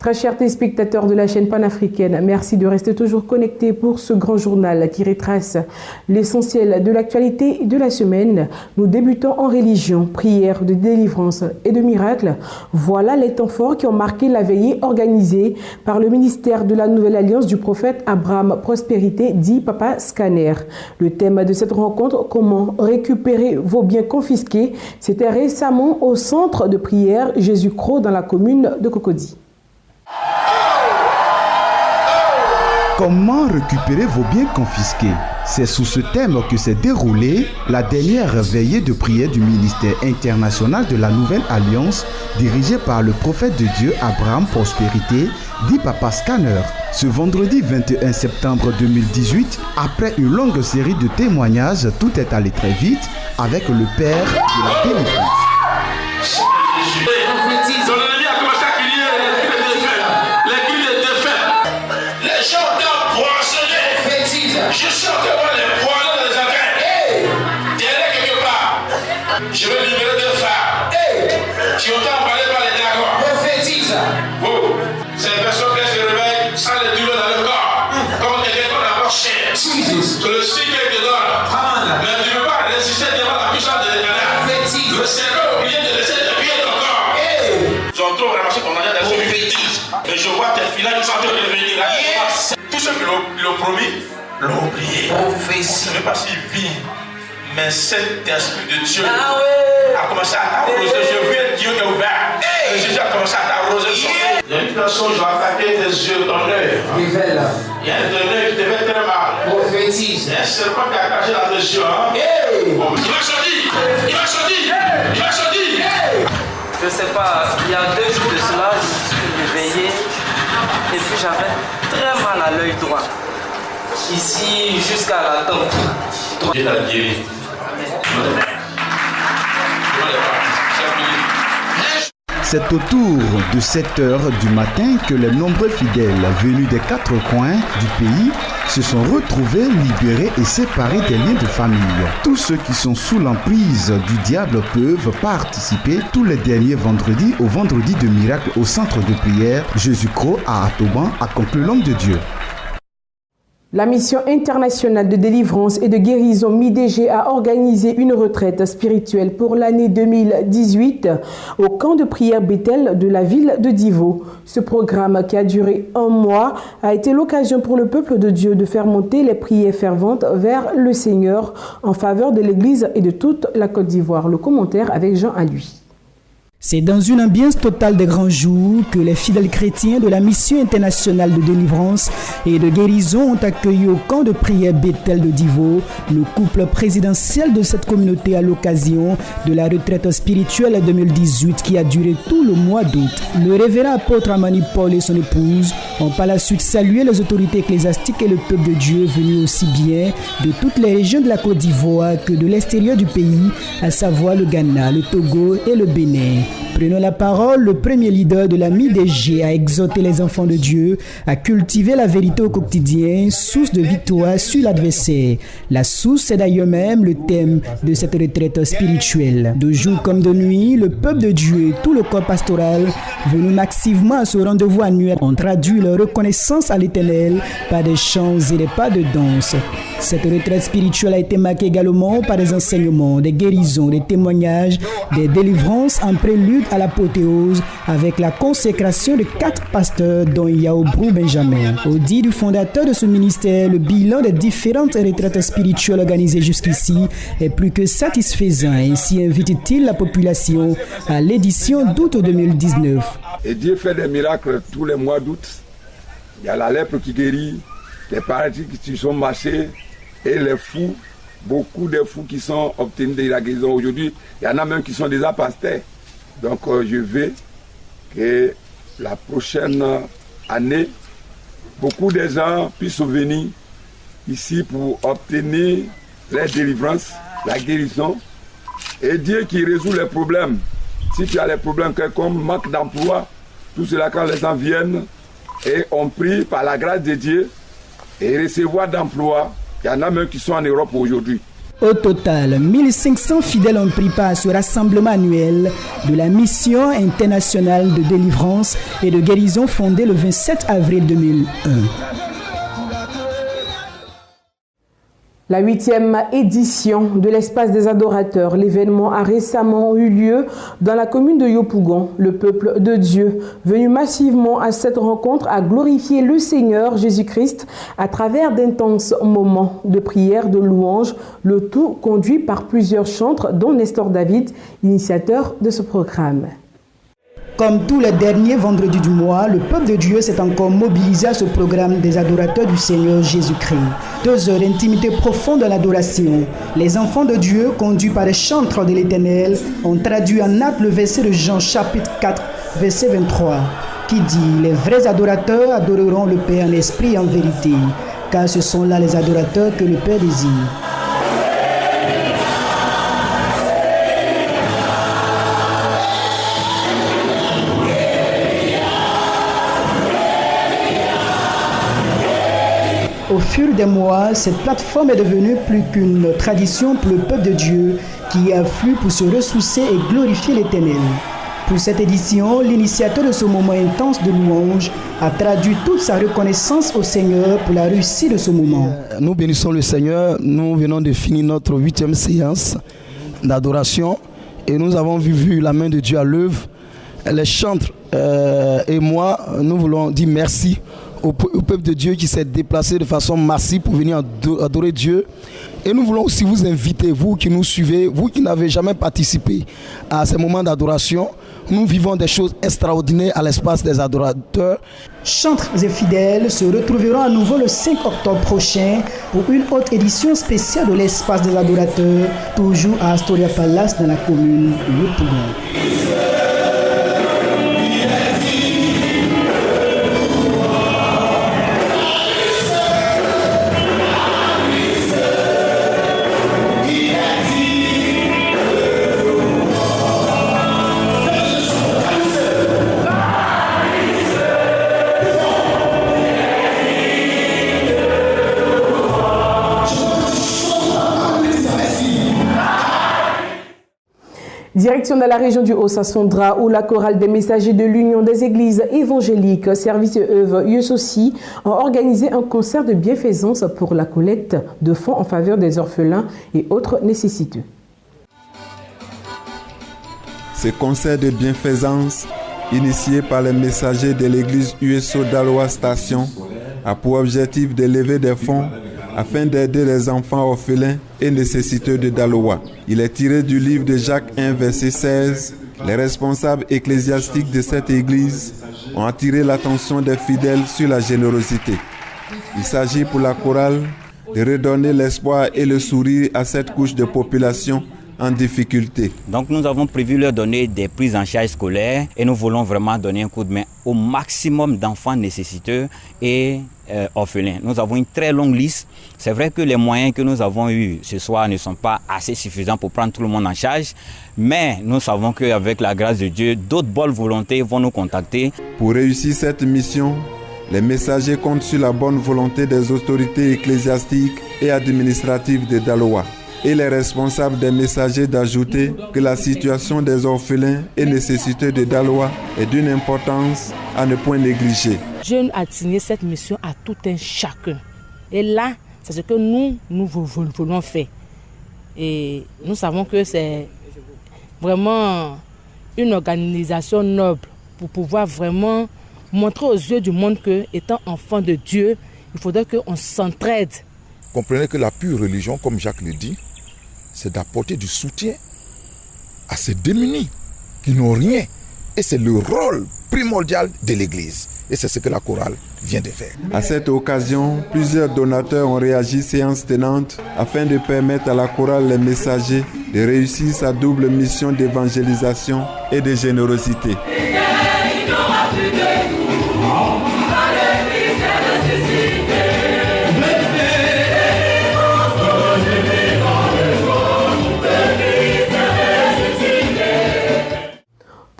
Très chers téléspectateurs de la chaîne panafricaine, merci de rester toujours connectés pour ce grand journal qui retrace l'essentiel de l'actualité de la semaine. Nous débutons en religion, prière de délivrance et de miracles. Voilà les temps forts qui ont marqué la veillée organisée par le ministère de la Nouvelle Alliance du prophète Abraham Prospérité, dit Papa Scanner. Le thème de cette rencontre, comment récupérer vos biens confisqués, c'était récemment au centre de prière Jésus-Croix dans la commune de Cocody. Comment récupérer vos biens confisqués? C'est sous ce thème que s'est déroulée la dernière veillée de prière du ministère international de la Nouvelle Alliance dirigée par le prophète de Dieu Abraham Prospérité, dit Papa Scanner. Ce vendredi 21 septembre 2018, après une longue série de témoignages, tout est allé très vite avec le Père de la délivrance. Je sens que moi les poils dans les entrailles. Derrière quelque part. Je vais libérer deux femmes. Tu entends parler par les dragons. Prophétise. Oh. C'est une personne qui se réveille sans les douleurs dans le corps. Comme quelqu'un qu'on a marché. C'est le signe qui te donne. Mais tu ne peux pas résister devant la puissance de l'éternel. Le cerveau vient de laisser de pied ton corps. J'entends ramasser ton argent dans une bêtise. Et je vois tes filets qui sont en train de revenir. Tous ceux qui l'ont promis l'ont oublié. Je ne sais pas s'il vit, mais cet esprit de Dieu a commencé à t'arroser. Je veux Dieu qui est ouvert. Et Jésus a commencé à t'arroser. Il y a une personne, je vais attaquer tes yeux, ton œil. Il y a un œil qui te fait très mal. Prophétise. Il y a un serpent qui a caché dans tes yeux. Il va sortir. Il va sortir. Il va sortir. Je ne sais pas, il y a 2 jours de cela, je me suis réveillé et puis j'avais très mal à l'œil droit. Ici jusqu'à la tempe. Dieu l'a guéri. C'est autour de 7 heures du matin que les nombreux fidèles venus des 4 coins du pays se sont retrouvés libérés et séparés des liens de famille. Tous ceux qui sont sous l'emprise du diable peuvent participer tous les derniers vendredis au vendredi de miracle au centre de prière Jésus-Croix à Atoban, a conclu l'homme de Dieu. La mission internationale de délivrance et de guérison MIDG a organisé une retraite spirituelle pour l'année 2018 au camp de prière Bethel de la ville de Divo. Ce programme, qui a duré 1 mois, a été l'occasion pour le peuple de Dieu de faire monter les prières ferventes vers le Seigneur en faveur de l'Église et de toute la Côte d'Ivoire. Le commentaire avec Jean Alui. C'est dans une ambiance totale de grands jours que les fidèles chrétiens de la mission internationale de délivrance et de guérison ont accueilli au camp de prière Bethel de Divo le couple présidentiel de cette communauté à l'occasion de la retraite spirituelle 2018 qui a duré tout le mois d'août. Le révérend apôtre Amani Paul et son épouse ont par la suite salué les autorités ecclésiastiques et le peuple de Dieu venus aussi bien de toutes les régions de la Côte d'Ivoire que de l'extérieur du pays, à savoir le Ghana, le Togo et le Bénin. Prenant la parole, le premier leader de la MIDG a exhorté les enfants de Dieu à cultiver la vérité au quotidien, source de victoire sur l'adversaire. La source est d'ailleurs même le thème de cette retraite spirituelle. De jour comme de nuit, le peuple de Dieu et tout le corps pastoral venu massivement à ce rendez-vous annuel ont traduit leur reconnaissance à l'Éternel par des chants et des pas de danse. Cette retraite spirituelle a été marquée également par des enseignements, des guérisons, des témoignages, des délivrances en prélude à l'apothéose avec la consécration de 4 pasteurs dont Yaobrou Benjamin. Au dit du fondateur de ce ministère, le bilan des différentes retraites spirituelles organisées jusqu'ici est plus que satisfaisant. Ainsi invite-t-il la population à l'édition d'août 2019. Et Dieu fait des miracles tous les mois d'août. Il y a la lèpre qui guérit, les paralytiques qui sont marchés et les fous, beaucoup de fous qui sont obtenus de la guérison aujourd'hui. Il y en a même qui sont déjà pasteurs. Donc je veux que la prochaine année, beaucoup de gens puissent venir ici pour obtenir la délivrance, la guérison. Et Dieu qui résout les problèmes. Si tu as les problèmes comme manque d'emploi, tout cela quand les gens viennent et on prie par la grâce de Dieu et recevoir d'emploi, il y en a même qui sont en Europe aujourd'hui. Au total, 1500 fidèles ont pris part à ce rassemblement annuel de la Mission internationale de délivrance et de guérison fondée le 27 avril 2001. La 8e édition de l'Espace des Adorateurs. L'événement a récemment eu lieu dans la commune de Yopougon. Le peuple de Dieu, venu massivement à cette rencontre, a glorifié le Seigneur Jésus-Christ à travers d'intenses moments de prière, de louange, le tout conduit par plusieurs chantres, dont Nestor David, initiateur de ce programme. Comme tous les derniers vendredis du mois, le peuple de Dieu s'est encore mobilisé à ce programme des adorateurs du Seigneur Jésus-Christ. 2 heures d'intimité profonde dans l'adoration. Les enfants de Dieu, conduits par les chantres de l'Éternel, ont traduit en acte le verset de Jean chapitre 4, verset 23, qui dit « Les vrais adorateurs adoreront le Père en esprit et en vérité, car ce sont là les adorateurs que le Père désire. » Au fil des mois, cette plateforme est devenue plus qu'une tradition pour le peuple de Dieu qui afflue pour se ressourcer et glorifier l'Éternel. Pour cette édition, l'initiateur de ce moment intense de louange a traduit toute sa reconnaissance au Seigneur pour la réussite de ce moment. Nous bénissons le Seigneur. Nous venons de finir notre 8e séance d'adoration et nous avons vu la main de Dieu à l'œuvre. Les chantres et moi, nous voulons dire merci au peuple de Dieu qui s'est déplacé de façon massive pour venir adorer Dieu. Et nous voulons aussi vous inviter, vous qui nous suivez, vous qui n'avez jamais participé à ces moments d'adoration. Nous vivons des choses extraordinaires à l'espace des adorateurs. Chantres et fidèles se retrouveront à nouveau le 5 octobre prochain pour une autre édition spéciale de l'espace des adorateurs, toujours à Astoria Palace dans la commune de Yopougon. Direction dans la région du Haut-Sassondra où la chorale des messagers de l'Union des églises évangéliques, service et œuvres USOCI ont organisé un concert de bienfaisance pour la collecte de fonds en faveur des orphelins et autres nécessiteux. Ce concert de bienfaisance, initié par les messagers de l'église USO d'Aloa Station, a pour objectif de lever des fonds afin d'aider les enfants orphelins et nécessiteux de Daloa. Il est tiré du livre de Jacques 1, verset 16. Les responsables ecclésiastiques de cette église ont attiré l'attention des fidèles sur la générosité. Il s'agit pour la chorale de redonner l'espoir et le sourire à cette couche de population en difficulté. Donc nous avons prévu leur donner des prises en charge scolaires et nous voulons vraiment donner un coup de main au maximum d'enfants nécessiteux et orphelins. Nous avons une très longue liste. C'est vrai que les moyens que nous avons eus ce soir ne sont pas assez suffisants pour prendre tout le monde en charge, mais nous savons qu'avec la grâce de Dieu, d'autres bonnes volontés vont nous contacter. Pour réussir cette mission, les messagers comptent sur la bonne volonté des autorités ecclésiastiques et administratives de Daloa. Et les responsables des messagers d'ajouter que la situation des orphelins et nécessiteux de Daloa est d'une importance à ne point négliger. Dieu a assigné cette mission à tout un chacun. Et là, c'est ce que nous voulons faire. Et nous savons que c'est vraiment une organisation noble pour pouvoir vraiment montrer aux yeux du monde que, étant enfant de Dieu, il faudrait qu'on s'entraide. Comprenez que la pure religion, comme Jacques le dit, c'est d'apporter du soutien à ces démunis qui n'ont rien. Et c'est le rôle primordial de l'Église. Et c'est ce que la chorale vient de faire. À cette occasion, plusieurs donateurs ont réagi séance tenante afin de permettre à la chorale Les Messagers de réussir sa double mission d'évangélisation et de générosité.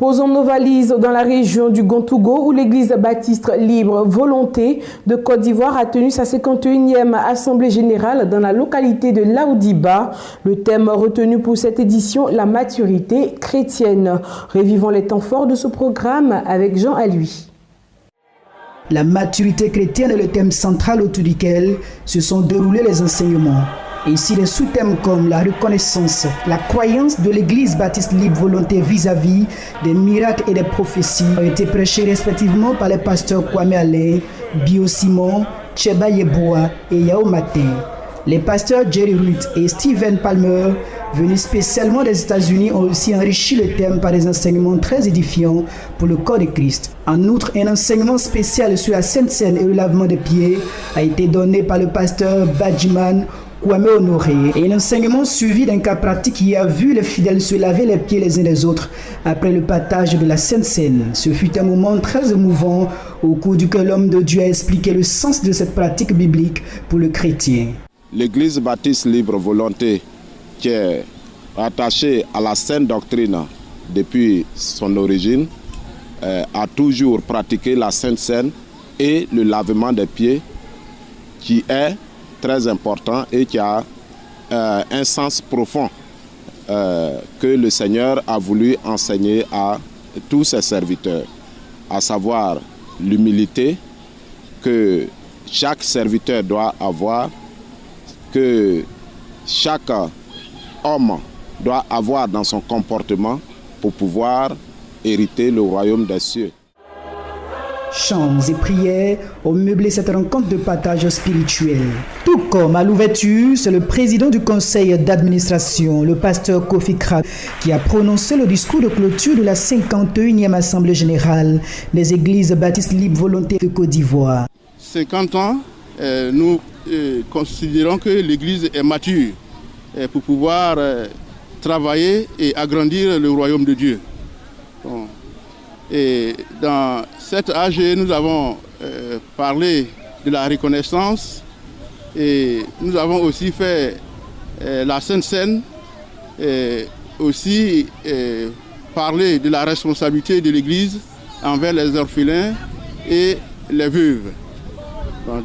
Posons nos valises dans la région du Gontougo où l'église baptiste libre volonté de Côte d'Ivoire a tenu sa 51e assemblée générale dans la localité de Laoudiba. Le thème retenu pour cette édition, la maturité chrétienne. Revivons les temps forts de ce programme avec Jean Alui. La maturité chrétienne est le thème central autour duquel se sont déroulés les enseignements. Ici, les sous-thèmes comme la reconnaissance, la croyance de l'église baptiste libre volonté vis-à-vis des miracles et des prophéties ont été prêchés respectivement par les pasteurs Kwame Alain, Bio Simon, Cheba Yeboa et Yao Matin. Les pasteurs Jerry Ruth et Stephen Palmer, venus spécialement des États-Unis, ont aussi enrichi le thème par des enseignements très édifiants pour le corps de Christ. En outre, un enseignement spécial sur la Sainte Seine et le lavement des pieds a été donné par le pasteur Badjiman Kwame Honoré, et un enseignement suivi d'un cas pratique qui a vu les fidèles se laver les pieds les uns les autres après le partage de la Sainte Seine. Ce fut un moment très émouvant au cours duquel l'homme de Dieu a expliqué le sens de cette pratique biblique pour le chrétien. L'Église baptiste libre volonté, qui est attachée à la sainte doctrine depuis son origine, a toujours pratiqué la Sainte Seine et le lavement des pieds, qui est très important et qui a un sens profond que le Seigneur a voulu enseigner à tous ses serviteurs, à savoir l'humilité que chaque serviteur doit avoir, que chaque homme doit avoir dans son comportement pour pouvoir hériter le royaume des cieux. Chants et prières ont meublé cette rencontre de partage spirituel. Tout comme à l'ouverture, c'est le président du conseil d'administration, le pasteur Kofi Kra, qui a prononcé le discours de clôture de la 51e Assemblée générale des églises baptistes libres volonté de Côte d'Ivoire. 50 ans, nous considérons que l'église est mature pour pouvoir travailler et agrandir le royaume de Dieu. Bon. Et dans cette AG, nous avons parlé de la reconnaissance et nous avons aussi fait la Sainte Seine, et aussi parlé de la responsabilité de l'Église envers les orphelins et les veuves.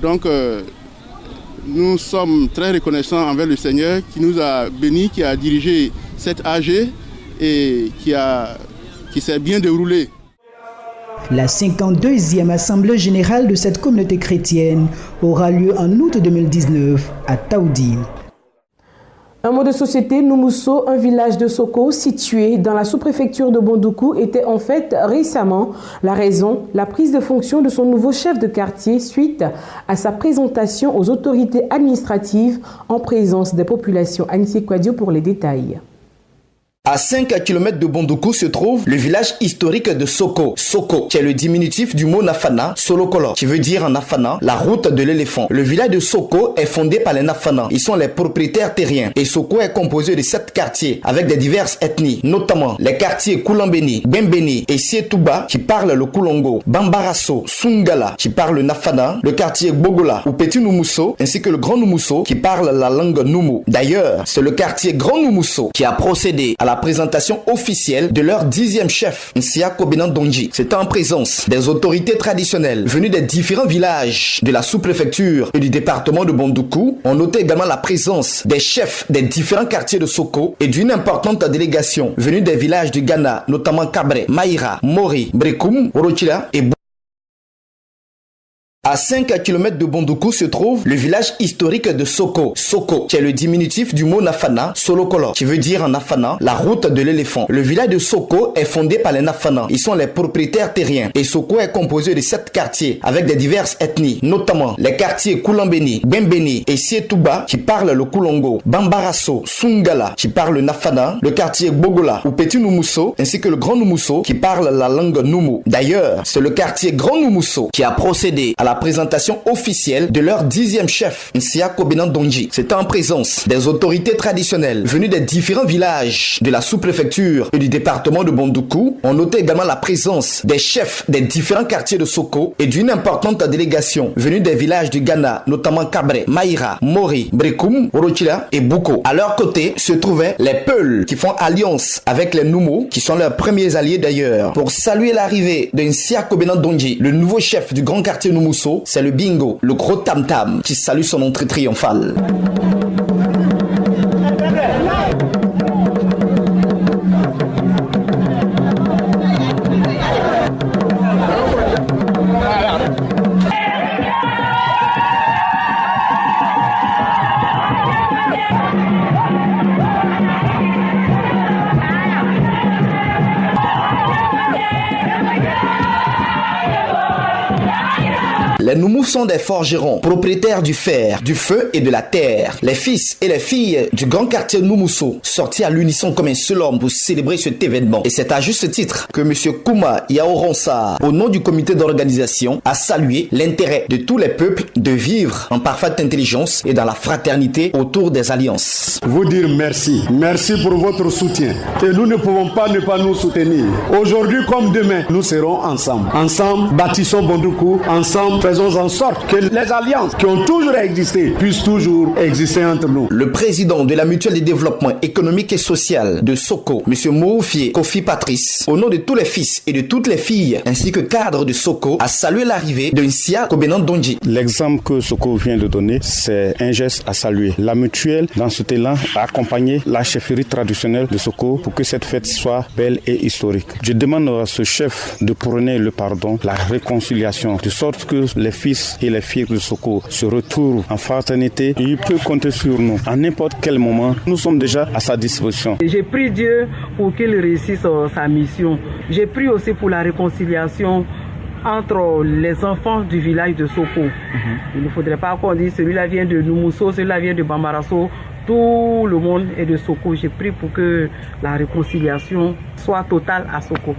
Donc, nous sommes très reconnaissants envers le Seigneur qui nous a bénis, qui a dirigé cette AG et qui s'est bien déroulée. La 52e Assemblée générale de cette communauté chrétienne aura lieu en août 2019 à Taoudi. Un mot de société, Noumousso, un village de Soko situé dans la sous-préfecture de Bondoukou, était en fait récemment la raison, la prise de fonction de son nouveau chef de quartier suite à sa présentation aux autorités administratives en présence des populations. Anissé Kouadio pour les détails. À 5 km de Bondoukou se trouve le village historique de Soko. Soko, qui est le diminutif du mot Nafana, Solokolo, qui veut dire en Nafana, la route de l'éléphant. Le village de Soko est fondé par les Nafana. Ils sont les propriétaires terriens. Et Soko est composé de 7 quartiers avec des diverses ethnies, notamment les quartiers Koulambeni, Bembeni et Sietouba qui parlent le Koulongo, Bambarasso, Sungala qui parle le Nafana, le quartier Bogola ou Petit Noumousso ainsi que le Grand Noumousso qui parle la langue Noumou. D'ailleurs, c'est le quartier Grand Noumousso qui a procédé à la présentation officielle de leur 10e chef, Nsia Kobenan Donji. C'était en présence des autorités traditionnelles venues des différents villages de la sous-préfecture et du département de Bondoukou. On notait également la présence des chefs des différents quartiers de Soko et d'une importante délégation venue des villages du Ghana, notamment Kabre, Maïra, Mori, Brekoum, Orochila et À 5 km de Bondoukou se trouve le village historique de Soko. Soko, qui est le diminutif du mot Nafana, Solokolo, qui veut dire en Nafana, la route de l'éléphant. Le village de Soko est fondé par les Nafana. Ils sont les propriétaires terriens. Et Soko est composé de 7 quartiers avec des diverses ethnies, notamment les quartiers Koulambeni, Bembeni et Sietouba qui parlent le Koulongo, Bambarasso, Sungala qui parle le Nafana, le quartier Bogola ou Petit Noumousso ainsi que le Grand Noumousso qui parle la langue Noumou. D'ailleurs, c'est le quartier Grand Noumousso qui a procédé à la la présentation officielle de leur 10e chef, Nsia Kobenan Dondji. C'était en présence des autorités traditionnelles venues des différents villages de la sous-préfecture et du département de Bondoukou. On notait également la présence des chefs des différents quartiers de Soko et d'une importante délégation venue des villages du Ghana, notamment Kabré, Maïra, Mori, Brekoum, Orochila et Bouko. À leur côté se trouvaient les Peuls qui font alliance avec les Numo, qui sont leurs premiers alliés d'ailleurs. Pour saluer l'arrivée de Nsia Kobenan Dondji, le nouveau chef du grand quartier Numousso, c'est le Bingo, le gros tam-tam, qui salue son entrée triomphale. Les Noumous sont des forgerons, propriétaires du fer, du feu et de la terre. Les fils et les filles du grand quartier Numousso, sortis à l'unisson comme un seul homme pour célébrer cet événement. Et c'est à juste titre que M. Kouma Yaoronsa, au nom du comité d'organisation, a salué l'intérêt de tous les peuples de vivre en parfaite intelligence et dans la fraternité autour des alliances. Vous dire merci. Merci pour votre soutien. Et nous ne pouvons pas ne pas nous soutenir. Aujourd'hui comme demain, nous serons ensemble. Ensemble, bâtissons Bondoukou. Ensemble, faisons en sorte que les alliances qui ont toujours existé puissent toujours exister entre nous. Le président de la mutuelle de développement économique et social de Soko, M. Moufié Kofi Patrice, au nom de tous les fils et de toutes les filles, ainsi que cadres de Soko, a salué l'arrivée de Nsia Kobenan Dondji. L'exemple que Soko vient de donner, c'est un geste à saluer. La mutuelle, dans ce élan, a accompagné la chefferie traditionnelle de Soko pour que cette fête soit belle et historique. Je demande à ce chef de prôner le pardon, la réconciliation, de sorte que les fils et les filles de Soko se retrouvent en fraternité. Il peut compter sur nous. À n'importe quel moment, nous sommes déjà à sa disposition. J'ai prié Dieu pour qu'il réussisse sa mission. J'ai prié aussi pour la réconciliation entre les enfants du village de Soko. Il ne faudrait pas qu'on dise celui-là vient de Numousso, celui-là vient de Bambarasso. Tout le monde est de Soko. J'ai prié pour que la réconciliation soit totale à Soko.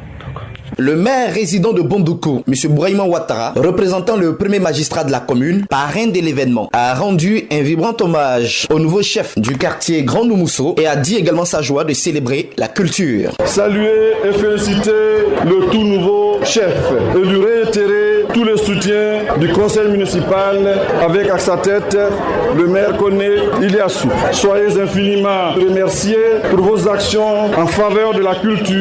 Le maire résident de Bondoukou, M. Bouraïman Ouattara, représentant le premier magistrat de la commune, parrain de l'événement, a rendu un vibrant hommage au nouveau chef du quartier Grand Numousso et a dit également sa joie de célébrer la culture. Saluer et féliciter le tout nouveau chef et lui réitérer tout le soutien du conseil municipal avec à sa tête le maire Koné Iliassou. Soyez infiniment remerciés pour vos actions en faveur de la culture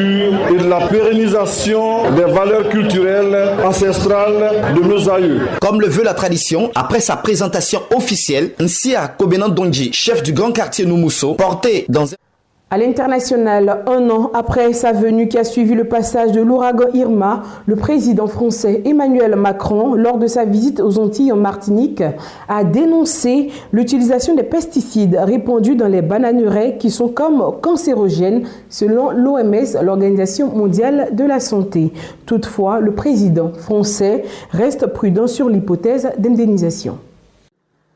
et de la pérennisation des valeurs culturelles ancestrales de nos aïeux. Comme le veut la tradition, après sa présentation officielle, Nsia Kobenan Dondji, chef du grand quartier Numousso, porté dans À l'international, un an après sa venue qui a suivi le passage de l'ouragan Irma, le président français Emmanuel Macron, lors de sa visite aux Antilles en Martinique, a dénoncé l'utilisation des pesticides répandus dans les bananeraies qui sont comme cancérogènes selon l'OMS, l'Organisation mondiale de la santé. Toutefois, le président français reste prudent sur l'hypothèse d'indemnisation.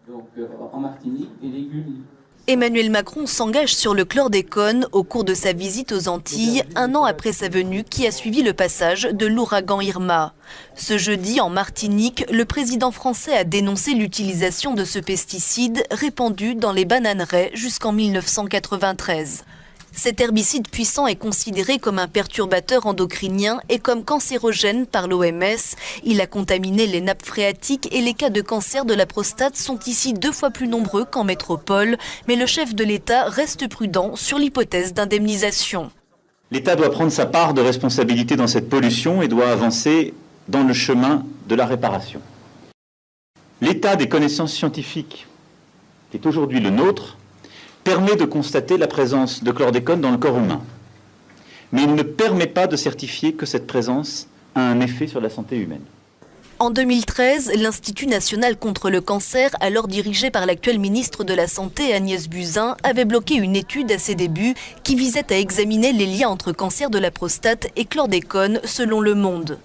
Donc en Martinique, des légumes. Emmanuel Macron s'engage sur le chlordécone au cours de sa visite aux Antilles, un an après sa venue qui a suivi le passage de l'ouragan Irma. Ce jeudi, en Martinique, le président français a dénoncé l'utilisation de ce pesticide répandu dans les bananeraies jusqu'en 1993. Cet herbicide puissant est considéré comme un perturbateur endocrinien et comme cancérogène par l'OMS. Il a contaminé les nappes phréatiques et les cas de cancer de la prostate sont ici 2 fois plus nombreux qu'en métropole. Mais le chef de l'État reste prudent sur l'hypothèse d'indemnisation. L'État doit prendre sa part de responsabilité dans cette pollution et doit avancer dans le chemin de la réparation. L'état des connaissances scientifiques, qui est aujourd'hui le nôtre, permet de constater la présence de chlordécone dans le corps humain. Mais il ne permet pas de certifier que cette présence a un effet sur la santé humaine. En 2013, l'Institut national contre le cancer, alors dirigé par l'actuel ministre de la Santé Agnès Buzyn, avait bloqué une étude à ses débuts qui visait à examiner les liens entre cancer de la prostate et chlordécone selon Le Monde.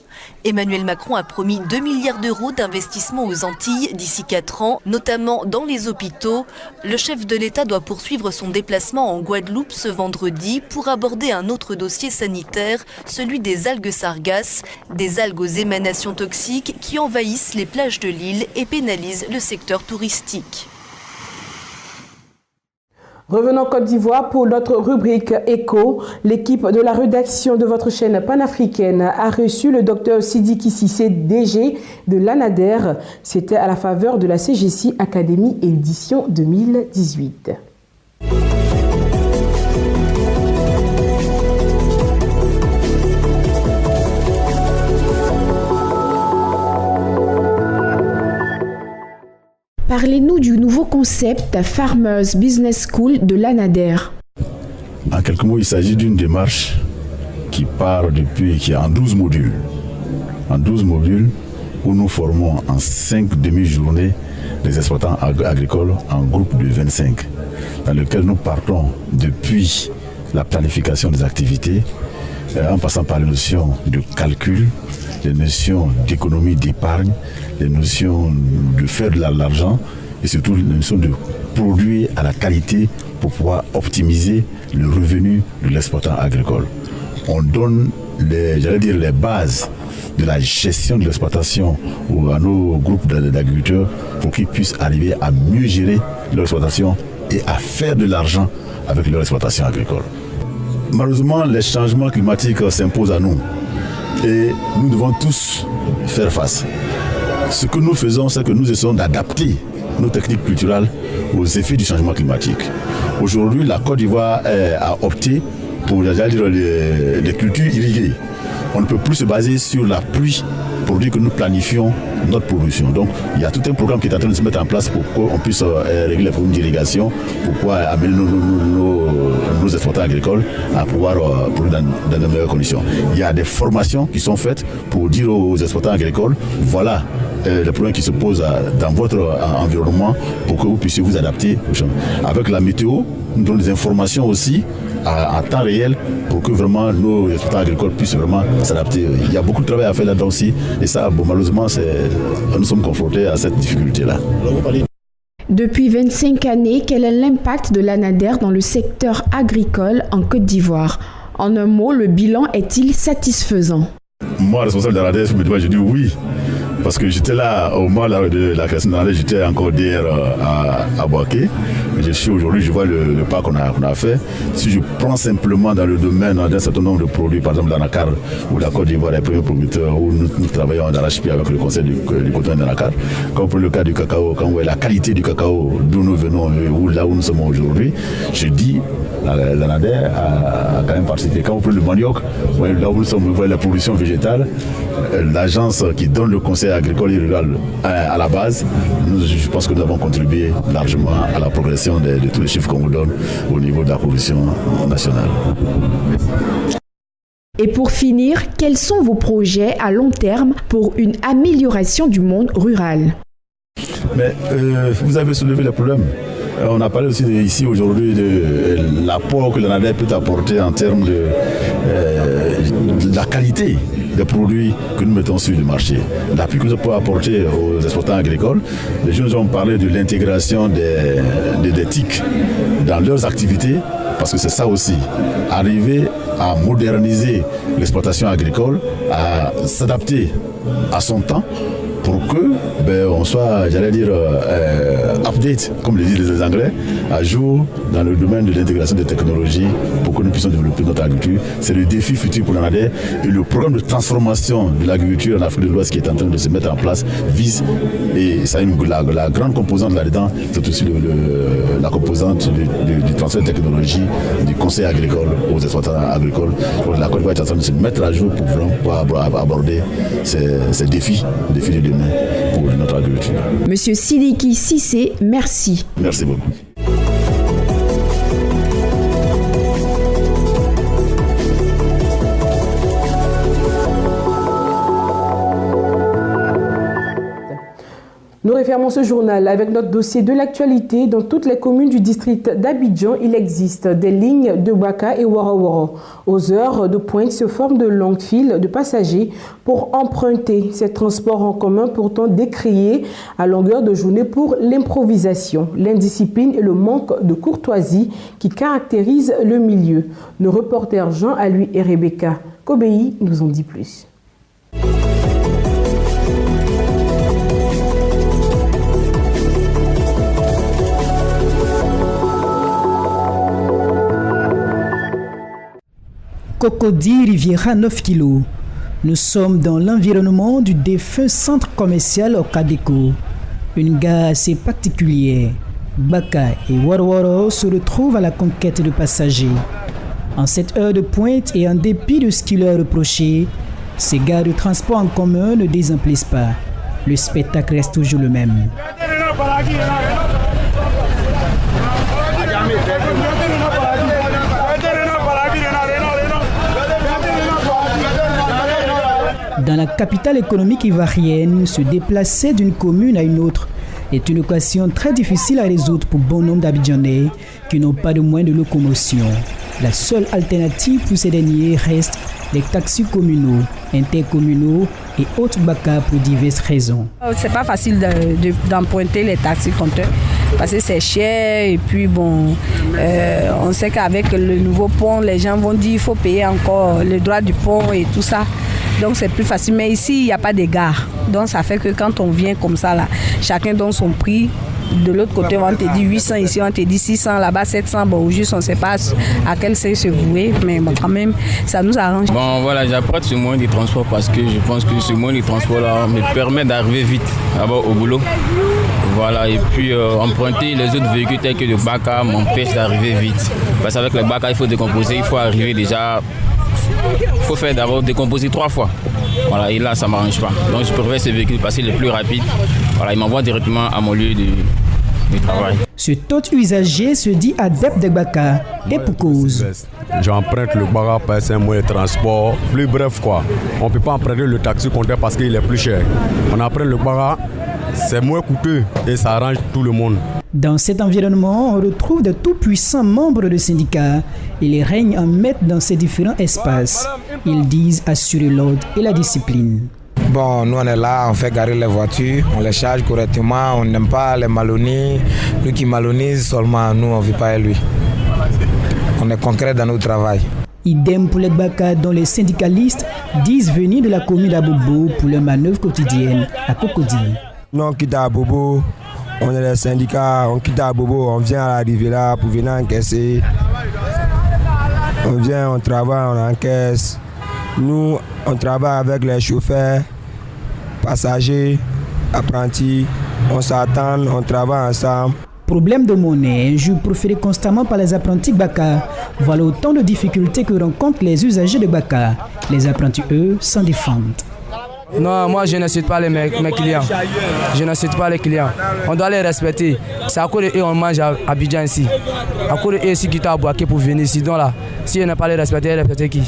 Emmanuel Macron a promis 2 milliards d'euros d'investissement aux Antilles d'ici 4 ans, notamment dans les hôpitaux. Le chef de l'État doit poursuivre son déplacement en Guadeloupe ce vendredi pour aborder un autre dossier sanitaire, celui des algues sargasses, des algues aux émanations toxiques qui envahissent les plages de l'île et pénalisent le secteur touristique. Revenons en Côte d'Ivoire pour notre rubrique Écho. L'équipe de la rédaction de votre chaîne panafricaine a reçu le docteur Sidiki Cissé, DG de l'ANADER. C'était à la faveur de la CGC Academy édition 2018. Parlez-nous du nouveau concept Farmers Business School de l'ANADER. En quelques mots, il s'agit d'une démarche qui part qui est en 12 modules. En 12 modules où nous formons en 5 demi-journées les exploitants agricoles en groupe de 25, dans lequel nous partons depuis la planification des activités, en passant par les notions de calcul, les notions d'économie, d'épargne, les notions de faire de l'argent et surtout les notions de produire à la qualité pour pouvoir optimiser le revenu de l'exploitant agricole. On donne les bases de la gestion de l'exploitation à nos groupes d'agriculteurs pour qu'ils puissent arriver à mieux gérer leur exploitation et à faire de l'argent avec leur exploitation agricole. Malheureusement, les changements climatiques s'imposent à nous et nous devons tous faire face. Ce que nous faisons, c'est que nous essayons d'adapter nos techniques culturelles aux effets du changement climatique. Aujourd'hui, la Côte d'Ivoire a opté pour les cultures irriguées. On ne peut plus se baser sur la pluie pour dire que nous planifions notre production. Donc, il y a tout un programme qui est en train de se mettre en place pour qu'on puisse régler les problèmes d'irrigation, pour pouvoir amener nos exploitants agricoles à pouvoir produire dans de meilleures conditions. Il y a des formations qui sont faites pour dire aux exploitants agricoles, voilà les problèmes qui se posent dans votre environnement pour que vous puissiez vous adapter au changement. Avec la météo, nous donnons des informations aussi en temps réel pour que vraiment nos exploitants agricoles puissent vraiment s'adapter. Il y a beaucoup de travail à faire là-dedans aussi et ça, malheureusement, nous sommes confrontés à cette difficulté-là. Depuis 25 années, quel est l'impact de l'ANADER dans le secteur agricole en Côte d'Ivoire? En un mot, le bilan est-il satisfaisant? Moi, responsable de l'ANADER, je dis oui. Parce que j'étais là au moment de la création de l'ANADER, j'étais encore d'hier à Boaké. Je suis aujourd'hui, je vois le pas qu'on a fait. Si je prends simplement dans le domaine d'un certain nombre de produits, par exemple l'anacar, où la Côte d'Ivoire est le premier producteur, où nous travaillons en arrache-pied avec le conseil du coton d'anacar. Quand on prend le cas du cacao, quand on voit la qualité du cacao, d'où nous venons, là où nous sommes aujourd'hui, je dis l'ANADER a quand même participé. Quand on prend le manioc, là où nous sommes, on voit la production végétale, l'agence qui donne le conseil agricole et rural à la base, je pense que nous avons contribué largement à la progression de tous les chiffres qu'on vous donne au niveau de la production nationale. Et pour finir, quels sont vos projets à long terme pour une amélioration du monde rural? Mais vous avez soulevé le problème. On a parlé aussi ici aujourd'hui de l'apport que l'ANADER peut apporter en termes de la qualité des produits que nous mettons sur le marché. L'appui que nous pouvons apporter aux exploitants agricoles. Les jeunes ont parlé de l'intégration des TIC dans leurs activités, parce que c'est ça aussi. Arriver à moderniser l'exploitation agricole, à s'adapter à son temps, pour que on soit, update, comme le disent les Anglais, à jour dans le domaine de l'intégration des technologies pour que nous puissions développer notre agriculture. C'est le défi futur pour l'ANADER et le programme de transformation de l'agriculture en Afrique de l'Ouest qui est en train de se mettre en place vise, et ça la grande composante là-dedans, c'est aussi la composante du transfert de technologie, du conseil agricole aux exploitants agricoles. La Côte d'Ivoire est en train de se mettre à jour pour vraiment aborder ces défis de demain pour notre agriculture. Monsieur Sidiki Cissé, merci. Merci beaucoup. Nous refermons ce journal avec notre dossier de l'actualité. Dans toutes les communes du district d'Abidjan, il existe des lignes de Baka et Wara-Wara. Aux heures de pointe se forment de longues files de passagers pour emprunter ces transports en commun pourtant décriés à longueur de journée pour l'improvisation, l'indiscipline et le manque de courtoisie qui caractérisent le milieu. Nos reporters Jean Alui et Rebecca Kobei nous en dit plus. Cocody Riviera 9 kg. Nous sommes dans l'environnement du défunt centre commercial Okadeco. Une gare assez particulière. Baka et Warowaro se retrouvent à la conquête de passagers. En cette heure de pointe et en dépit de ce qui leur est reproché, ces gares de transport en commun ne désemplissent pas. Le spectacle reste toujours le même. Dans la capitale économique ivoirienne, se déplacer d'une commune à une autre est une équation très difficile à résoudre pour bon nombre d'Abidjanais qui n'ont pas de moyens de locomotion. La seule alternative pour ces derniers reste les taxis communaux, intercommunaux et autres baka pour diverses raisons. C'est pas facile d'emprunter les taxis compteurs parce que c'est cher et puis bon, on sait qu'avec le nouveau pont, les gens vont dire qu'il faut payer encore le droit du pont et tout ça. Donc c'est plus facile, mais ici il n'y a pas de gare. Donc ça fait que quand on vient comme ça, là, chacun donne son prix. De l'autre côté, on te dit 800, ici on te dit 600, là-bas 700. Bon, juste on ne sait pas à quel seuil se vouer, mais bon, quand même, ça nous arrange. Bon, voilà, j'apprête ce moyen de transport parce que je pense que ce moyen de transport-là me permet d'arriver vite au boulot. Voilà, et puis emprunter les autres véhicules tels que le Baka m'empêche d'arriver vite. Parce qu'avec le Baka, il faut décomposer, il faut arriver déjà. Il faut faire d'abord décomposer 3 fois. Voilà, et là, ça ne m'arrange pas. Donc, je préfère ce véhicule parce qu'il est plus rapide. Voilà, il m'envoie directement à mon lieu de travail. Cet autre usager se dit adepte des Baka et pour cause. J'emprunte le Baka parce que c'est un moyen de transport plus bref quoi. On ne peut pas emprunter le taxi compteur parce qu'il est plus cher. On emprunte le Baka, c'est moins coûteux et ça arrange tout le monde. Dans cet environnement, on retrouve de tout puissants membres de syndicats. Ils règnent en maître dans ces différents espaces. Ils disent assurer l'ordre et la discipline. Bon, nous on est là, on fait garer les voitures, on les charge correctement, on n'aime pas les malhonnés. Lui qui malhonnise seulement, nous on ne vit pas avec lui. On est concret dans notre travail. Idem pour les Baka dont les syndicalistes disent venir de la commune d'Abobo pour leur manœuvre quotidienne à Cocody. Nous on quitte Abobo. On est les syndicats, on quitte à Bobo, on vient à la Riviera pour venir encaisser. On vient, on travaille, on encaisse. Nous, on travaille avec les chauffeurs, passagers, apprentis. On s'attend, on travaille ensemble. Problème de monnaie, un jeu proféré constamment par les apprentis Baka. Voilà autant de difficultés que rencontrent les usagers de Baka. Les apprentis, eux, s'en défendent. Non, moi je n'incite pas mes clients. Je n'incite pas les clients. On doit les respecter. C'est à cause d'eux on mange à Abidjan ici. À cause d'eux ici qui t'a bloqué pour venir ici. Donc là, si on n'a pas les respecter, respecter qui?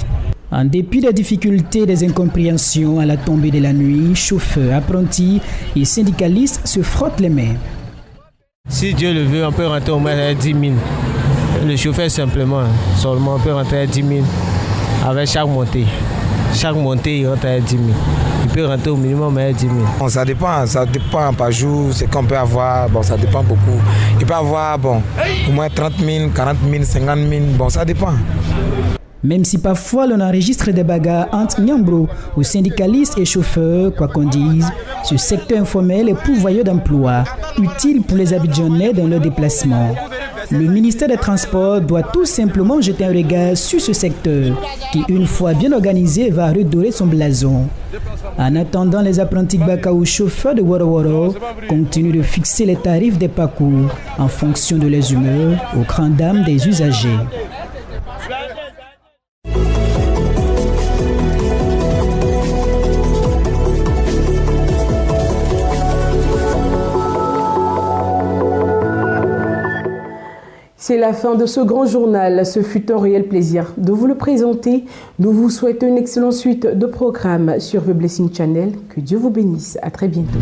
En dépit des difficultés et des incompréhensions à la tombée de la nuit, chauffeurs, apprentis et syndicalistes se frottent les mains. Si Dieu le veut, on peut rentrer au moins à 10 000. Le chauffeur seulement on peut rentrer à 10 000 avec chaque montée. Chaque montée, il rentre à 10 000. Il peut rentrer au minimum à 10 000. Bon, ça dépend par jour, c'est qu'on peut avoir, bon, ça dépend beaucoup. Il peut avoir, au moins 30 000, 40 000, 50 000, bon, ça dépend. Même si parfois l'on enregistre des bagarres entre Nyambro ou syndicalistes et chauffeurs, quoi qu'on dise, ce secteur informel est pourvoyeur d'emplois, utile pour les Abidjanais dans leur déplacement. Le ministère des Transports doit tout simplement jeter un regard sur ce secteur qui, une fois bien organisé, va redorer son blason. En attendant, les apprentis Baka ou chauffeurs de Warowaro continuent de fixer les tarifs des parcours en fonction de leurs humeurs aux grandes dames des usagers. C'est la fin de ce grand journal. Ce fut un réel plaisir de vous le présenter. Nous vous souhaitons une excellente suite de programmes sur The Blessing Channel. Que Dieu vous bénisse. À très bientôt.